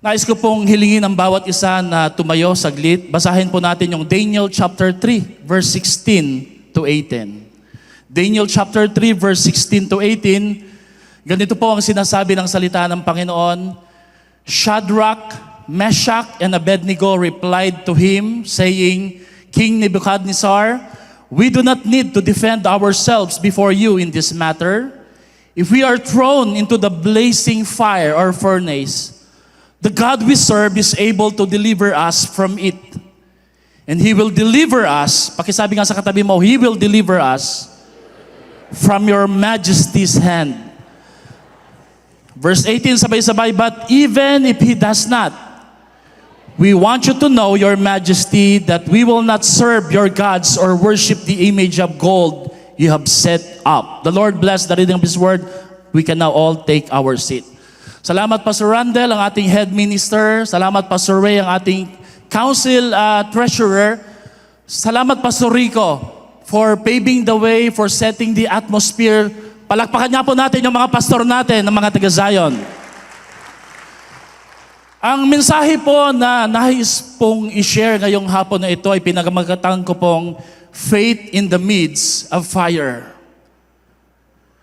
Nais ko pong hilingin ang bawat isa na tumayo saglit. Basahin po natin yung Daniel chapter 3, verse 16 to 18. Daniel chapter 3, verse 16 to 18. Ganito po ang sinasabi ng salita ng Panginoon. Shadrach, Meshach, and Abednego replied to him, saying, King Nebuchadnezzar, we do not need to defend ourselves before you in this matter. If we are thrown into the blazing fire or furnace, the God we serve is able to deliver us from it. And He will deliver us, pakisabi nga sa katabi mo, He will deliver us from your majesty's hand. Verse 18, sabay-sabay, but even if He does not, we want you to know, your majesty, that we will not serve your gods or worship the image of gold you have set up. The Lord bless the reading of His word. We can now all take our seat. Salamat Pastor Randel, ang ating head minister. Salamat Pastor Ray, ang ating council treasurer. Salamat Pastor Rico for paving the way, for setting the atmosphere. Palakpakan niya po natin yung mga pastor natin, ng mga taga-Zion. Ang mensahe po na nais pong i-share ngayong hapon na ito ay pinagmagatan ko pong faith in the midst of fire.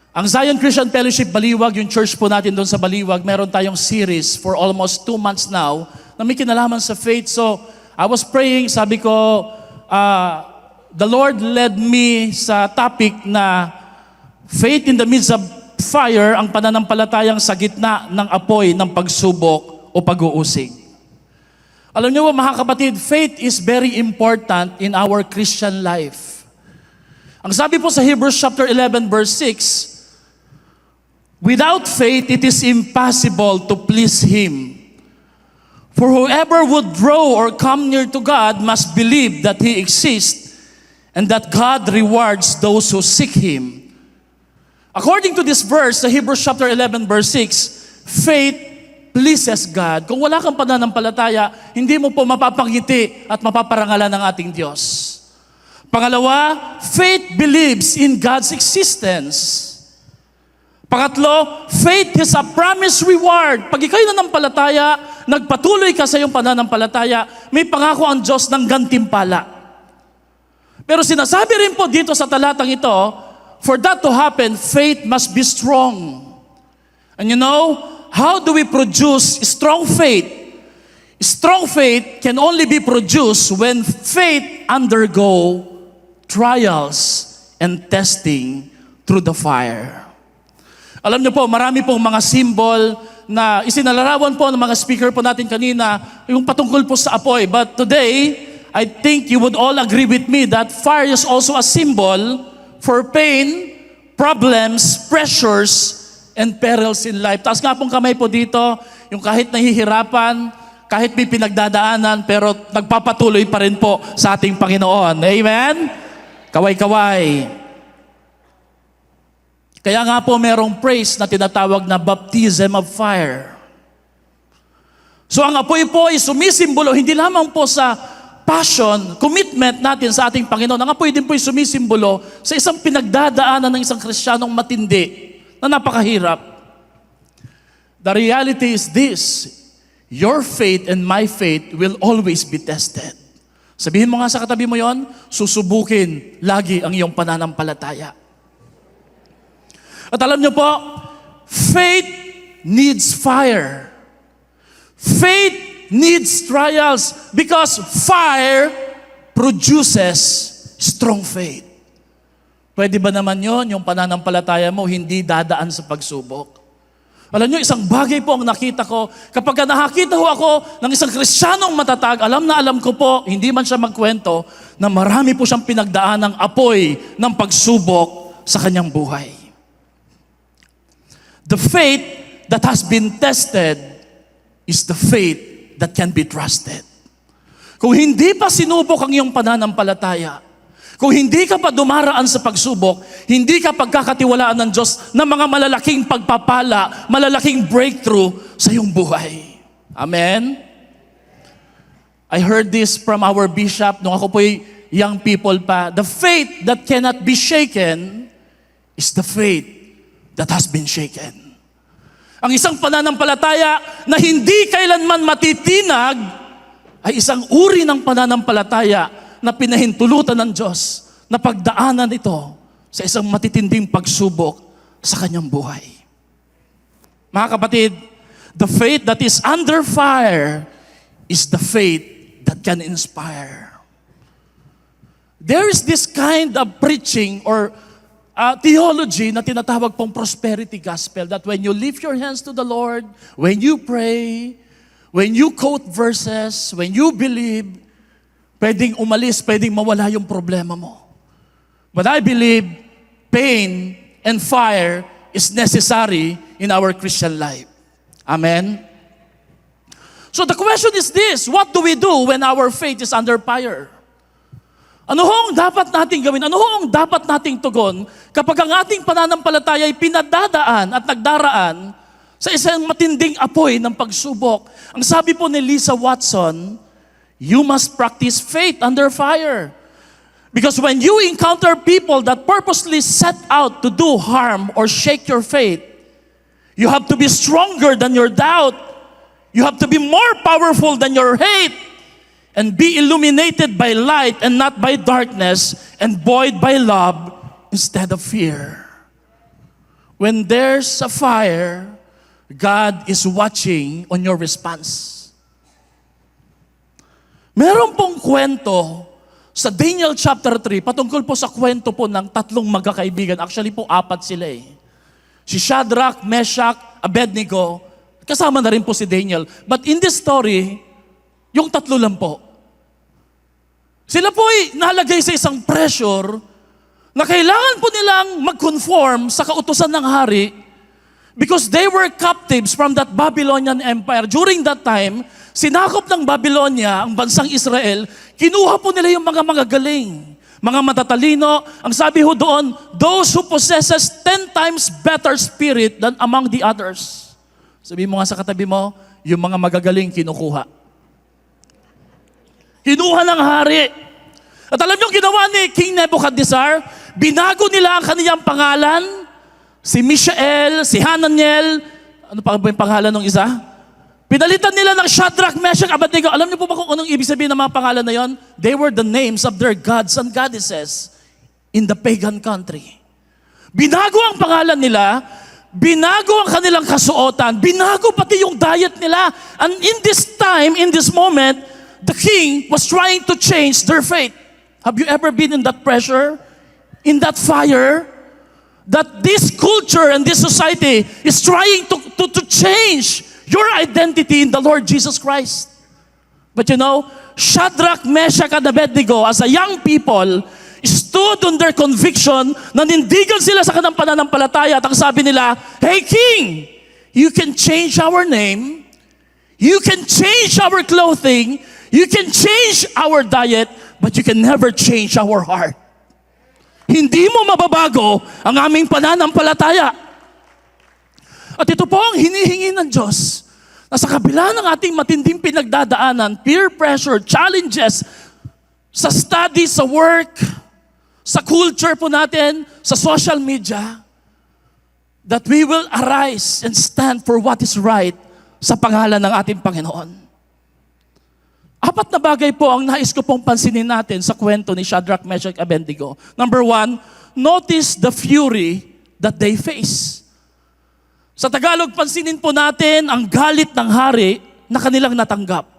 Ang Zion Christian Fellowship Baliwag, yung church po natin doon sa Baliwag, meron tayong series for almost 2 months now na may kinalaman sa faith. So, I was praying, sabi ko, the Lord led me sa topic na faith in the midst of fire, ang pananampalatayang sa gitna ng apoy ng pagsubok o pag-uusig. Alam niyo mga kapatid, faith is very important in our Christian life. Ang sabi po sa Hebrews chapter 11 verse 6, without faith, it is impossible to please Him. For whoever would draw or come near to God must believe that He exists and that God rewards those who seek Him. According to this verse, sa Hebrews chapter 11 verse 6, faith pleases God. Kung wala kang pananampalataya, hindi mo po mapapangiti at mapaparangalan ng ating Diyos. Pangalawa, faith believes in God's existence. Pangatlo, faith is a promised reward. Pag ikaw'y nanampalataya, nagpatuloy ka sa iyong pananampalataya, may pangako ang Diyos ng gantimpala. Pero sinasabi rin po dito sa talatang ito, for that to happen, faith must be strong. And you know, how do we produce strong faith? Strong faith can only be produced when faith undergo trials and testing through the fire. Alam niyo po, marami pong mga symbol na isinalarawan po ng mga speaker po natin kanina, yung patungkol po sa apoy. But today, I think you would all agree with me that fire is also a symbol for pain, problems, pressures, and perils in life. Taas nga pong kamay po dito, yung kahit nahihirapan, kahit may pinagdadaanan, pero nagpapatuloy pa rin po sa ating Panginoon. Amen? Kaway-kaway. Kaya nga po merong praise na tinatawag na baptism of fire. So ang apoy po ay sumisimbolo, hindi lamang po sa passion, commitment natin sa ating Panginoon. Ang apoy din po ay sumisimbolo sa isang pinagdadaanan ng isang Kristiyanong matindi na napakahirap. The reality is this, your faith and my faith will always be tested. Sabihin mo nga sa katabi mo yon, susubukin lagi ang iyong pananampalataya. At alam niyo po, faith needs fire. Faith needs trials because fire produces strong faith. Pwede ba naman yon, yung pananampalataya mo hindi dadaan sa pagsubok? Alam niyo, isang bagay po ang nakita ko, kapag nakakita ho ako ng isang Kristiyanong matatag, alam na alam ko po, hindi man siya magkwento, na marami po siyang pinagdaan ng apoy ng pagsubok sa kanyang buhay. The faith that has been tested is the faith that can be trusted. Kung hindi pa sinubok ang iyong pananampalataya, kung hindi ka pa dumaraan sa pagsubok, hindi ka pagkakatiwalaan ng Diyos ng mga malalaking pagpapala, malalaking breakthrough sa iyong buhay. Amen? I heard this from our bishop nung ako po'y young people pa. The faith that cannot be shaken is the faith that has been shaken. Ang isang pananampalataya na hindi kailanman matitinag ay isang uri ng pananampalataya na pinahintulutan ng Diyos na pagdaanan ito sa isang matitinding pagsubok sa kanyang buhay. Mga kapatid, the faith that is under fire is the faith that can inspire. There is this kind of preaching or theology na tinatawag pong prosperity gospel, that when you lift your hands to the Lord, when you pray, when you quote verses, when you believe, pwedeng umalis, pwedeng mawala yung problema mo. But I believe pain and fire is necessary in our Christian life. Amen? So the question is this: what do we do when our faith is under fire? Ano ho ang dapat nating gawin? Ano ho ang dapat nating tugon kapag ang ating pananampalataya ay pinadadaan at nagdaraan sa isang matinding apoy ng pagsubok? Ang sabi po ni Lisa Watson, you must practice faith under fire. Because when you encounter people that purposely set out to do harm or shake your faith, you have to be stronger than your doubt. You have to be more powerful than your hate. And be illuminated by light and not by darkness, and buoyed by love instead of fear. When there's a fire, God is watching on your response. Meron pong kwento sa Daniel chapter 3, patungkol po sa kwento po ng tatlong magkakaibigan. Actually po, 4 sila eh. Si Shadrach, Meshach, Abednego, kasama na rin po si Daniel. But in this story, yung 3 lang po. Sila po ay nalagay sa isang pressure na kailangan po nilang mag-conform sa kautusan ng hari because they were captives from that Babylonian Empire. During that time, sinakop ng Babylonia ang bansang Israel, kinuha po nila yung mga magagaling, mga matatalino. Ang sabi ho doon, those who possesses 10 times better spirit than among the others. Sabi mo nga sa katabi mo, yung mga magagaling kinukuha. Kinuha ng hari. At alam niyo ginawa ni King Nebuchadnezzar? Binago nila ang kaniyang pangalan. Si Mishael, si Hananiel, ano pa ba yung pangalan ng isa? Pinalitan nila ng Shadrach, Meshach, Abednego. Alam niyo po ba kung anong ibig sabihin ng mga pangalan na yon? They were the names of their gods and goddesses in the pagan country. Binago ang pangalan nila, binago ang kanilang kasuotan, binago pati yung diet nila. And in this time, in this moment, the king was trying to change their faith. Have you ever been in that pressure? In that fire? That this culture and this society is trying to change your identity in the Lord Jesus Christ. But you know, Shadrach, Meshach, and Abednego, as a young people, stood on their conviction, nanindigan sila sa kanang pananampalataya at ang sabi nila, hey king, you can change our name, you can change our clothing, you can change our diet, but you can never change our heart. Hindi mo mababago ang aming pananampalataya. At ito po ang hinihingi ng Diyos, na sa kabila ng ating matinding pinagdadaanan, peer pressure, challenges, sa study, sa work, sa culture po natin, sa social media, that we will arise and stand for what is right sa pangalan ng ating Panginoon. 4 na bagay po ang nais ko pong pansinin natin sa kwento ni Shadrach, Meshach, Abednego. Number 1, notice the fury that they face. Sa Tagalog, pansinin po natin ang galit ng hari na kanilang natanggap.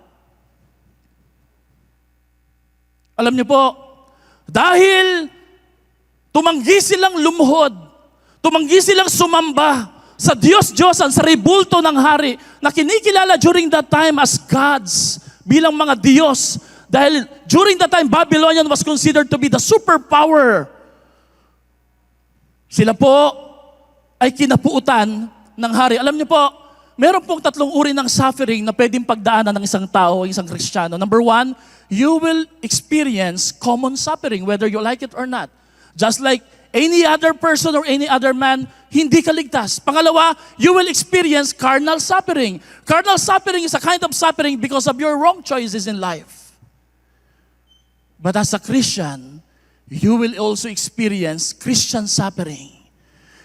Alam niyo po, dahil tumanggi silang lumuhod, tumanggi silang sumamba sa Diyos-Diyosan, sa rebulto ng hari, na kinikilala during that time as gods, bilang mga Diyos. Dahil during that time, Babylonian was considered to be the superpower. Sila po ay kinapuutan ng hari. Alam niyo po, meron pong 3 uri ng suffering na pwedeng pagdaanan ng isang tao, isang Kristiyano. Number 1, you will experience common suffering, whether you like it or not. Just like any other person or any other man, hindi ka ligtas. Pangalawa, you will experience carnal suffering. Carnal suffering is a kind of suffering because of your wrong choices in life. But as a Christian, you will also experience Christian suffering.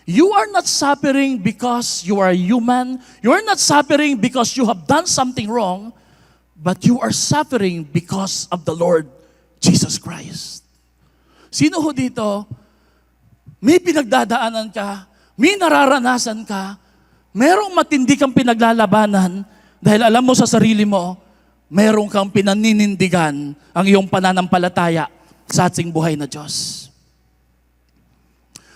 You are not suffering because you are human. You are not suffering because you have done something wrong, but you are suffering because of the Lord Jesus Christ. Sino ho dito? May pinagdadaanan ka, may nararanasan ka, merong matindi kang pinaglalabanan dahil alam mo sa sarili mo, merong kang pinaninindigan ang iyong pananampalataya sa ating buhay na Diyos.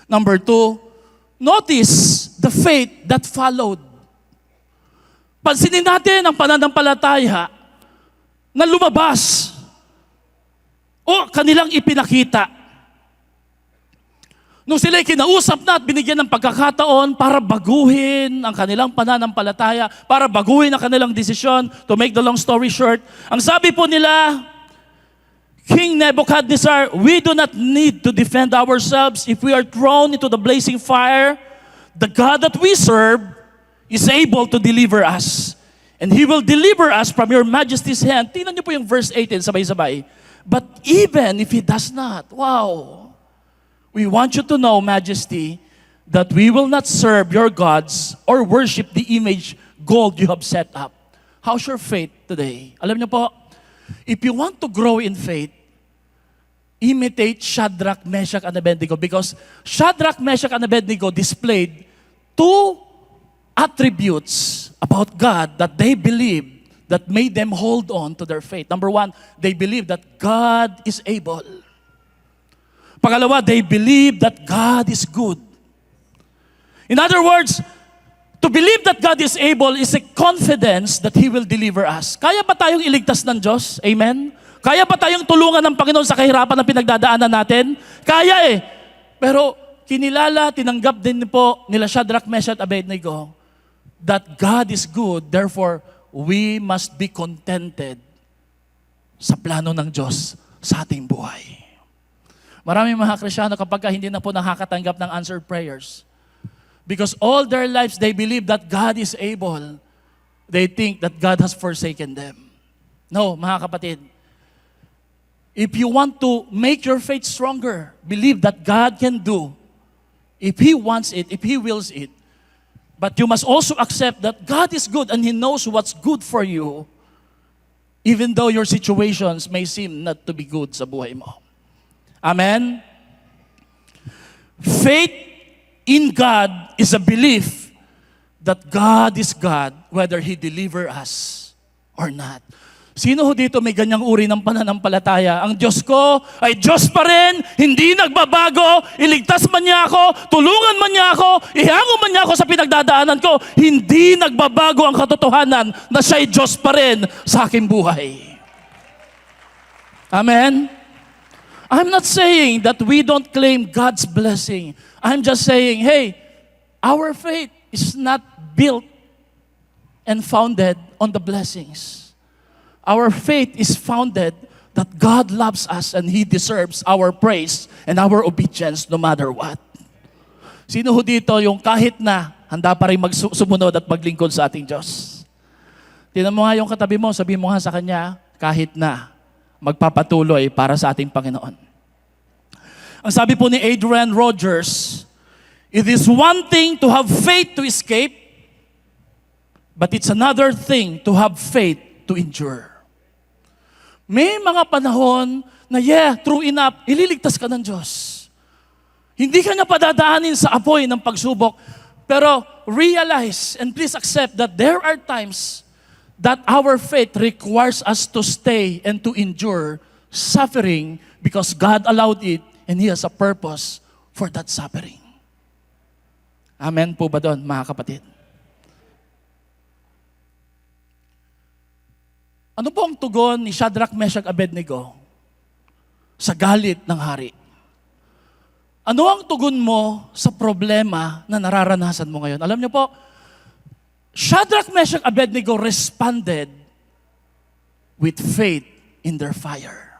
Number 2, notice the faith that followed. Pansinin natin ang pananampalataya na lumabas o kanilang ipinakita. Nung sila'y kinausap na at binigyan ng pagkakataon para baguhin ang kanilang pananampalataya, para baguhin ang kanilang desisyon, to make the long story short, ang sabi po nila, King Nebuchadnezzar, we do not need to defend ourselves if we are thrown into the blazing fire. The God that we serve is able to deliver us. And He will deliver us from your majesty's hand. Tingnan niyo po yung verse 18, sabay-sabay. But even if He does not, wow! We want you to know, Majesty, that we will not serve your gods or worship the image gold you have set up. How's your faith today? Alam niyo po, if you want to grow in faith, imitate Shadrach, Meshach, and Abednego, because Shadrach, Meshach, and Abednego displayed two attributes about God that they believed that made them hold on to their faith. Number 1, they believed that God is able. Pangalawa, they believe that God is good. In other words, to believe that God is able is a confidence that He will deliver us. Kaya ba tayong iligtas ng Diyos? Amen? Kaya ba tayong tulungan ng Panginoon sa kahirapan na pinagdadaanan natin? Kaya eh. Pero kinilala, tinanggap din po nila Shadrach, Meshach, Abednego that God is good, therefore we must be contented sa plano ng Diyos sa ating buhay. Maraming mga Kristyano kapag hindi na po nakakatanggap ng answered prayers, because all their lives they believe that God is able, they think that God has forsaken them. No, mga kapatid, if you want to make your faith stronger, believe that God can do, if He wants it, if He wills it. But you must also accept that God is good and He knows what's good for you, even though your situations may seem not to be good sa buhay mo. Amen? Faith in God is a belief that God is God, whether He deliver us or not. Sino ho dito may ganyang uri ng pananampalataya? Ang Diyos ko ay Diyos pa rin, hindi nagbabago, iligtas man niya ako, tulungan man niya ako, ihango man niya ako sa pinagdadaanan ko, hindi nagbabago ang katotohanan na siya'y Diyos pa rin sa aking buhay. Amen? I'm not saying that we don't claim God's blessing. I'm just saying, hey, our faith is not built and founded on the blessings. Our faith is founded that God loves us and He deserves our praise and our obedience no matter what. Sino ho dito yung kahit na handa pa rin sumunod at maglingkod sa ating Diyos? Tingnan mo nga yung katabi mo, sabihin mo nga sa Kanya, kahit na magpapatuloy para sa ating Panginoon. Ang sabi po ni Adrian Rogers, it is one thing to have faith to escape, but it's another thing to have faith to endure. May mga panahon na true enough, ililigtas ka ng Diyos. Hindi ka na padadaanin sa apoy ng pagsubok, pero realize and please accept that there are times that our faith requires us to stay and to endure suffering because God allowed it and He has a purpose for that suffering. Amen po ba doon, mga kapatid? Ano po ang tugon ni Shadrach, Meshach, Abednego sa galit ng hari? Ano ang tugon mo sa problema na nararanasan mo ngayon? Alam niyo po, Shadrach, Meshach, Abednego responded with faith in their fire.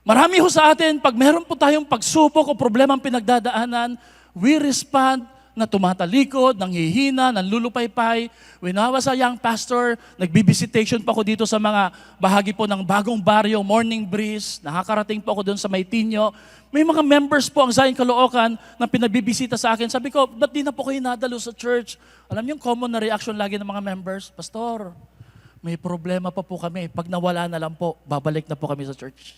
Marami ho sa atin, pag meron po tayong pagsubok o problema ang pinagdadaanan, we respond na tumatalikod, nanghihina, nanlulupaypay. When I was a young pastor, nagbibisitation pa ako dito sa mga bahagi po ng bagong baryo, Morning Breeze. Nakakarating po ako doon sa Maytinyo. May mga members po ang Zion Caloocan na pinabibisita sa akin. Sabi ko, ba't di na po kayo nadalo sa church? Alam niyo yung common na reaction lagi ng mga members, Pastor, may problema pa po kami. Pag nawala na lang po, babalik na po kami sa church.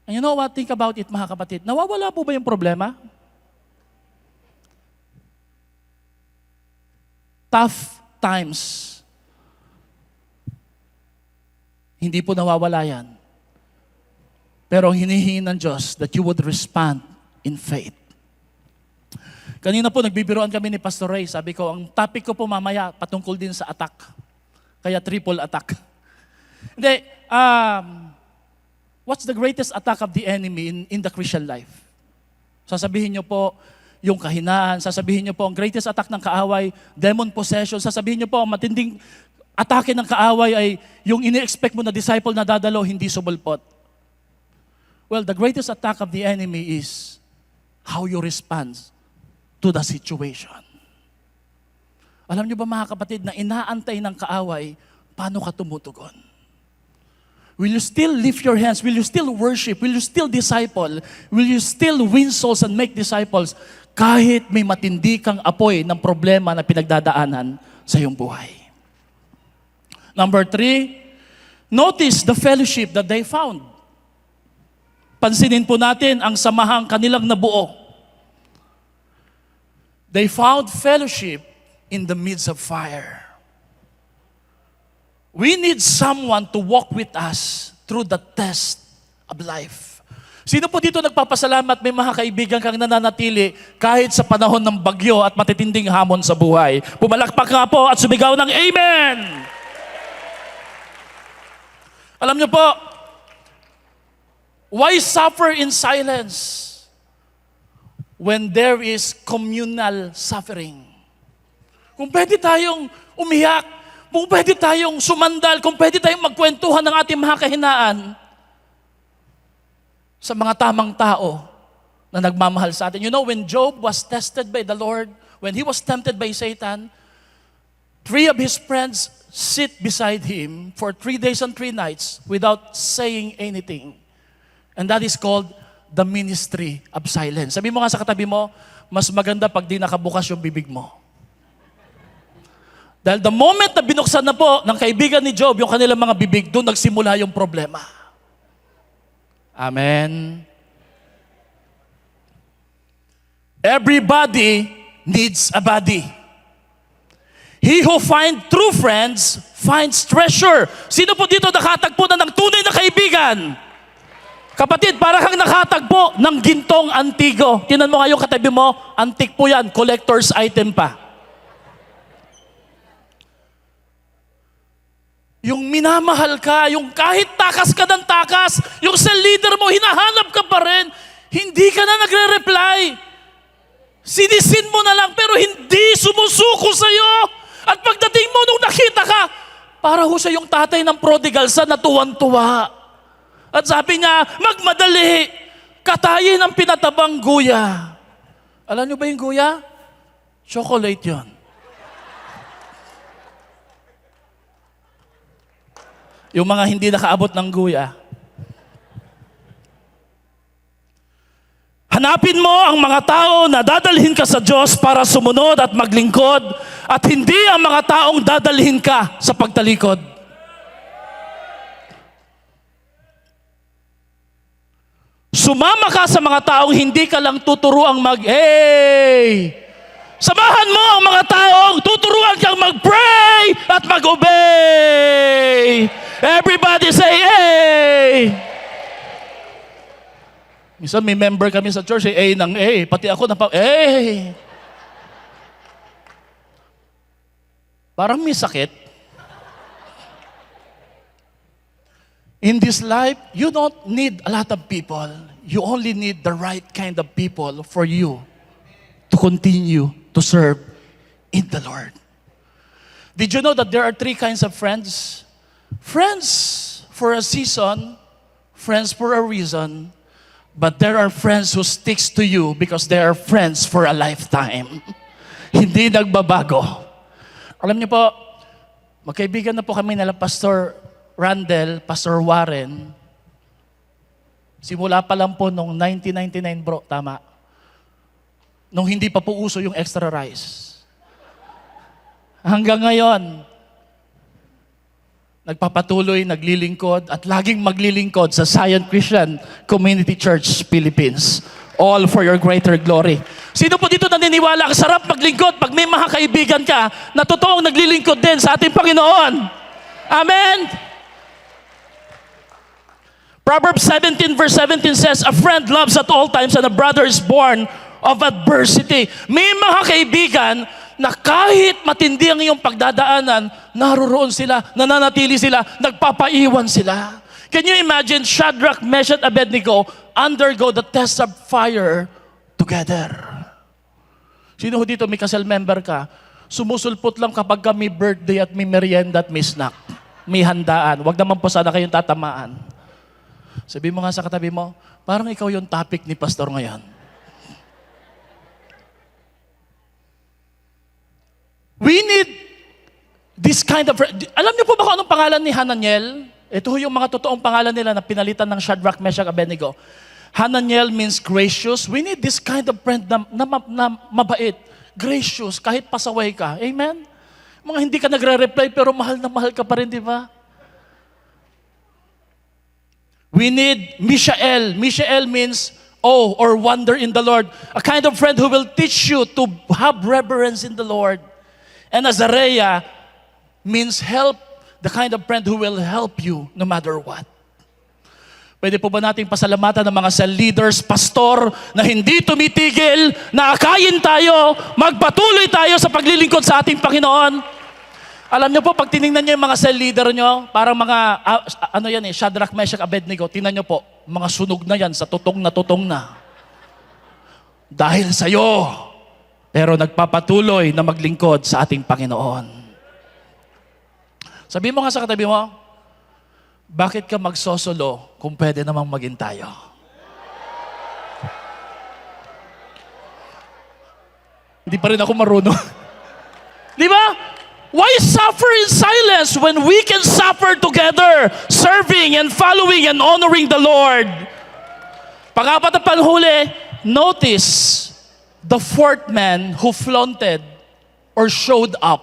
And you know what? Think about it, mga kapatid. Nawawala po ba yung problema? Tough times. Hindi po nawawala yan. Pero ang hinihingi ng Diyos that you would respond in faith. Kanina po nagbibiroan kami ni Pastor Ray. Sabi ko, ang topic ko po mamaya patungkol din sa attack. Kaya triple attack. Hindi, what's the greatest attack of the enemy in the Christian life? Sasabihin niyo po, yung kahinaan. Sasabihin niyo po, ang greatest attack ng kaaway, demon possession. Sasabihin niyo po, ang matinding atake ng kaaway ay yung ini-expect mo na disciple na dadalo, hindi sumulpot. Well, the greatest attack of the enemy is how you respond to the situation. Alam niyo ba mga kapatid na inaantay ng kaaway, paano ka tumutugon? Will you still lift your hands? Will you still worship? Will you still disciple? Will you still win souls and make disciples kahit may matindi kang apoy ng problema na pinagdadaanan sa iyong buhay? Number 3, notice the fellowship that they found. Pansinin po natin ang samahang kanilang nabuo. They found fellowship in the midst of fire. We need someone to walk with us through the test of life. Sino po dito nagpapasalamat may mga kaibigan kang nananatili kahit sa panahon ng bagyo at matitinding hamon sa buhay? Pumalakpak nga po at sumigaw ng Amen! Alam niyo po, why suffer in silence when there is communal suffering? Kung pwede tayong umiyak, kung pwede tayong sumandal, kung pwede tayong magkwentuhan ng ating mga kahinaan sa mga tamang tao na nagmamahal sa atin. You know, when Job was tested by the Lord, when he was tempted by Satan, 3 of his friends sit beside him for 3 days and 3 nights without saying anything. And that is called the ministry of silence. Sabi mo nga sa katabi mo, mas maganda pag di nakabukas yung bibig mo. Dahil the moment na binuksan na po ng kaibigan ni Job yung kanilang mga bibig, doon nagsimula yung problema. Amen. Everybody needs a body. He who finds true friends finds treasure. Sino po dito nakatagpo na ng tunay na kaibigan? Kapatid, para kang nakatagpo ng gintong antigo. Tinan mo nga yung katabi mo, antique po yan, collector's item pa. Yung minamahal ka, yung kahit takas ka ng takas, yung cell leader mo, hinahanap ka pa rin, hindi ka na nagre-reply. Sinisin mo na lang, pero hindi sumusuko sa'yo. At pagdating mo, nung nakita ka, para ho siya yung tatay ng prodigal sa natuwan-tuwa. At sabi niya, magmadali, katayin ang pinatabang guya. Alam niyo ba yung guya? Chocolate yon. Yung mga hindi nakaabot ng guya. Hanapin mo ang mga tao na dadalhin ka sa Diyos para sumunod at maglingkod at hindi ang mga taong dadalhin ka sa pagtalikod. Sumama ka sa mga taong hindi ka lang tuturuang mag-hey. Samahan mo ang mga taong tuturuan kang mag-pray at mag-obey. Everybody say, hey! Minsan may member kami sa church, A ng A. Pati ako hey! Parang may sakit. In this life, you don't need a lot of people. You only need the right kind of people for you to continue to serve in the Lord. Did you know that there are 3 kinds of friends? Friends for a season, friends for a reason, But there are friends who sticks to you because they are friends for a lifetime. Hindi nagbabago. Alam niyo po, magkaibigan na po kami nila Pastor Randel, Pastor Warren. Simula pa lang po nung 1999 bro, tama. Nung hindi pa po uso yung extra rice. Hanggang ngayon, nagpapatuloy, naglilingkod, at laging maglilingkod sa Zion Christian Community Church, Philippines. All for your greater glory. Sino po dito naniniwala, sarap maglingkod pag may mga kaibigan ka na totoong naglilingkod din sa ating Panginoon? Amen? Proverbs 17 verse 17 says, a friend loves at all times and a brother is born of adversity. May mga kaibigan na kahit matindi ang iyong pagdadaanan, naroroon sila, nananatili sila, nagpapaiwan sila. Can you imagine Shadrach, Meshach, Abednego undergo the test of fire together? Sino ho dito may kasal member ka? Sumusulpot lang kapag ka may birthday at may merienda at may snack. May handaan. Huwag naman po sana kayong tatamaan. Sabi mo nga sa katabi mo, parang ikaw yung topic ni Pastor ngayon. We need this kind of... Alam niyo po ba kung anong pangalan ni Hananiel? Ito yung mga totoong pangalan nila na pinalitan ng Shadrach, Meshach, Abednego. Hananiel means gracious. We need this kind of friend na mabait. Gracious, kahit pasaway ka. Amen? Mga hindi ka nagre-reply pero mahal na mahal ka pa rin, di ba? We need Mishael. Mishael means awe or wonder in the Lord. A kind of friend who will teach you to have reverence in the Lord. And Azariah means help, the kind of friend who will help you no matter what. Pwede po ba nating pasalamatan ng mga cell leaders, pastor, na hindi tumitigil, na akayin tayo, magpatuloy tayo sa paglilingkod sa ating Panginoon? Alam niyo po, pag tinignan niyo yung mga cell leader niyo, parang mga, Shadrach, Meshach, Abednego, tingnan niyo po, mga sunog na yan, sa tutong na. Dahil sa'yo, pero nagpapatuloy na maglingkod sa ating Panginoon. Sabi mo nga sa katabi mo, bakit ka magsosolo kung pwede namang maging tayo? Hindi pa rin ako marunong. Di ba? Why suffer in silence when we can suffer together, serving and following and honoring the Lord? Pang-apat na panghuli, notice the fourth man who flaunted or showed up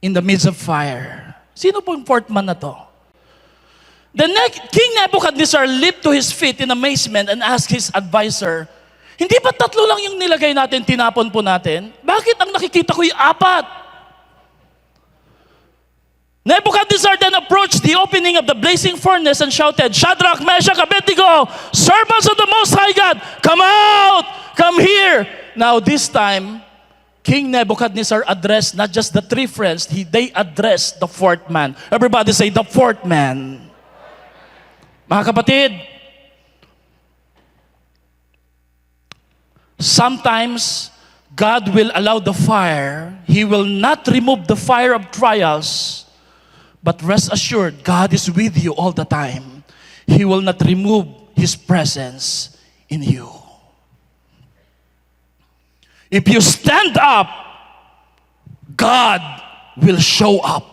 in the midst of fire. Sino po yung fourth man na to? King Nebuchadnezzar leaped to his feet in amazement and asked his advisor, hindi ba 3 lang yung nilagay natin, tinapon po natin? Bakit ang nakikita ko yung 4? Nebuchadnezzar then approached the opening of the blazing furnace and shouted, Shadrach, Meshach, Abednego, servants of the Most High God, come out! Come here! Now this time, King Nebuchadnezzar addressed not just the 3 friends, they addressed the 4th man. Everybody say, the 4th man. Mga kapatid, sometimes God will allow the fire. He will not remove the fire of trials, but rest assured, God is with you all the time. He will not remove His presence in you. If you stand up, God will show up.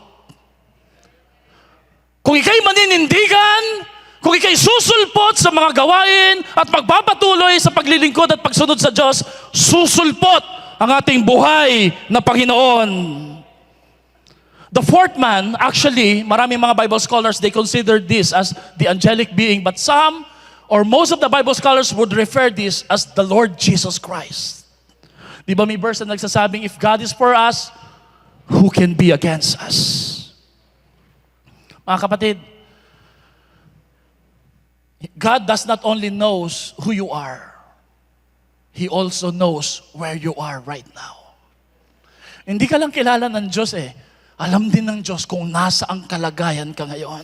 Kung ikay maninindigan, kung ikay susulpot sa mga gawain at magpapatuloy sa paglilingkod at pagsunod sa Diyos, susulpot ang ating buhay na Panginoon. The 4th man, actually, maraming mga Bible scholars, they consider this as the angelic being, but some or most of the Bible scholars would refer this as the Lord Jesus Christ. Di ba may verse na nagsasabing, if God is for us, who can be against us? Mga kapatid, God does not only knows who you are, He also knows where you are right now. Hindi ka lang kilala ng Diyos Alam din ng Diyos kung nasa ang kalagayan ka ngayon.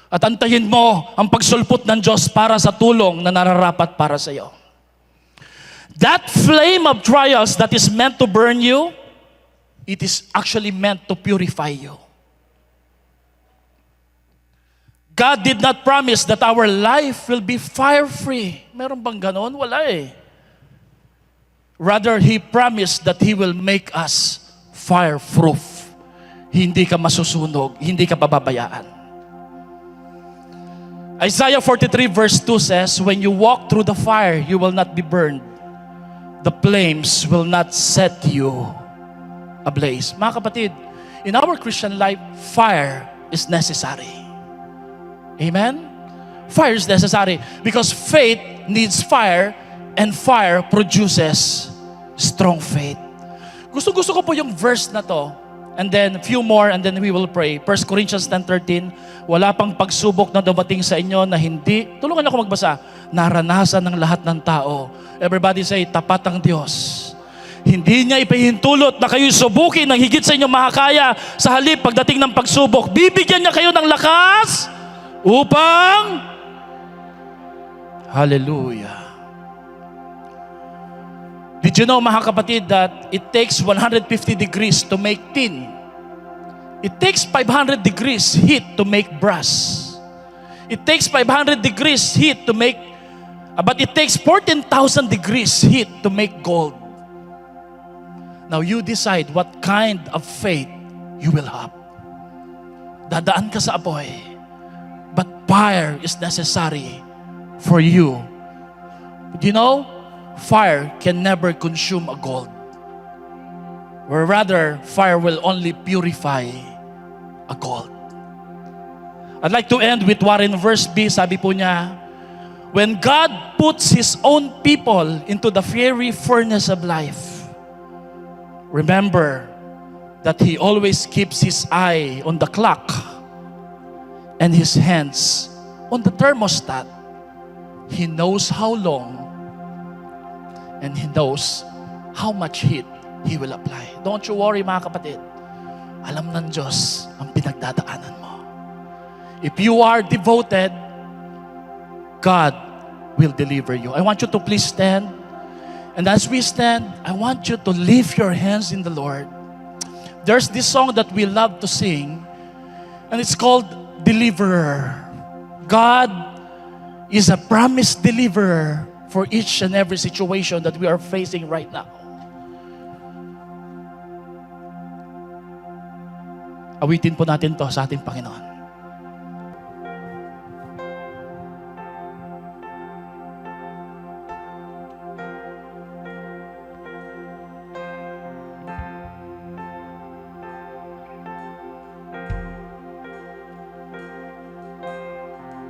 At antayin mo ang pagsulpot ng Diyos para sa tulong na nararapat para sa iyo. That flame of trials that is meant to burn you, it is actually meant to purify you. God did not promise that our life will be fire-free. Meron bang ganon? Wala eh. Rather, He promised that He will make us fire-proof. Hindi ka masusunog, hindi ka pababayaan. Isaiah 43 verse 2 says, when you walk through the fire, you will not be burned. The flames will not set you ablaze. Mga kapatid, in our Christian life, fire is necessary. Amen? Fire is necessary because faith needs fire and fire produces strong faith. Gusto ko po yung verse na to. And then, few more, and then we will pray. 1 Corinthians 10:13, wala pang pagsubok na dumating sa inyo na hindi, tulungan niyo ako magbasa, naranasan ng lahat ng tao. Everybody say, tapat ang Diyos. Hindi niya ipahintulot na kayo subukin ng higit sa inyong makakaya. Sa halip, pagdating ng pagsubok, bibigyan niya kayo ng lakas upang, hallelujah. Did you know, mga kapatid, that it takes 150 degrees to make tin? It takes 500 degrees heat to make brass. It takes 500 degrees heat to make, but it takes 14,000 degrees heat to make gold. Now you decide what kind of faith you will have. Dadaan ka sa apoy, but fire is necessary for you. Do you know? Fire can never consume a gold. Or rather, fire will only purify a gold. I'd like to end with what in verse B, sabi po niya, when God puts His own people into the fiery furnace of life, remember that He always keeps His eye on the clock and His hands on the thermostat. He knows how long and He knows how much heat He will apply. Don't you worry, mga kapatid. Alam ng Diyos ang pinagdadaanan mo. If you are devoted, God will deliver you. I want you to please stand. And as we stand, I want you to lift your hands in the Lord. There's this song that we love to sing, and it's called Deliverer. God is a promised deliverer for each and every situation that we are facing right now. Awitin po natin to sa ating Panginoon.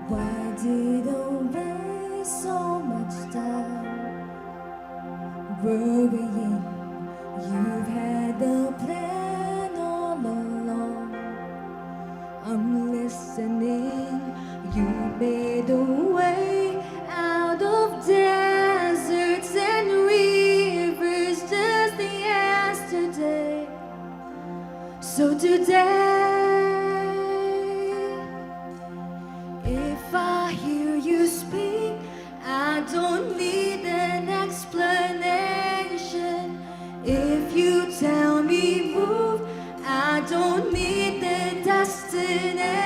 Why did I waste so much time worrying? You've had the plan all along. I'm listening. You made a way out of deserts and rivers just yesterday. So today, if I hear you speak, I don't need an explanation. If you tell me move, I don't need the destination.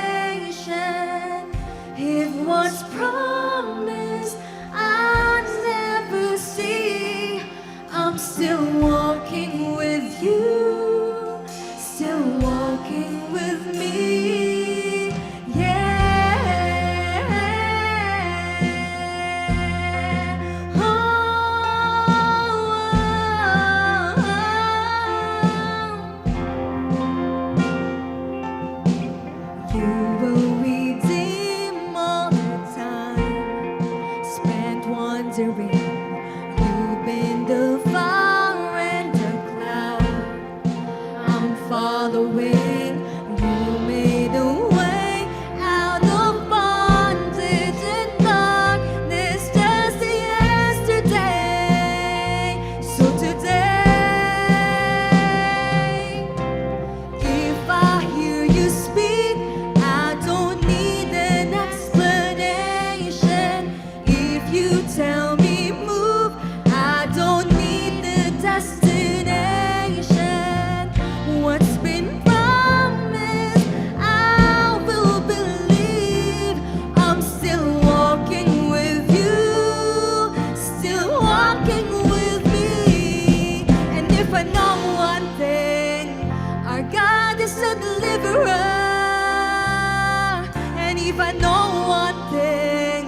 If what's promised I never see, I'm still walking with you, still walking with me. Yeah. Oh, oh, oh, oh. one thing, our God is a deliverer. And if I know one thing,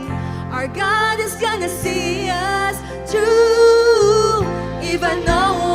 our God is gonna see us through. If I know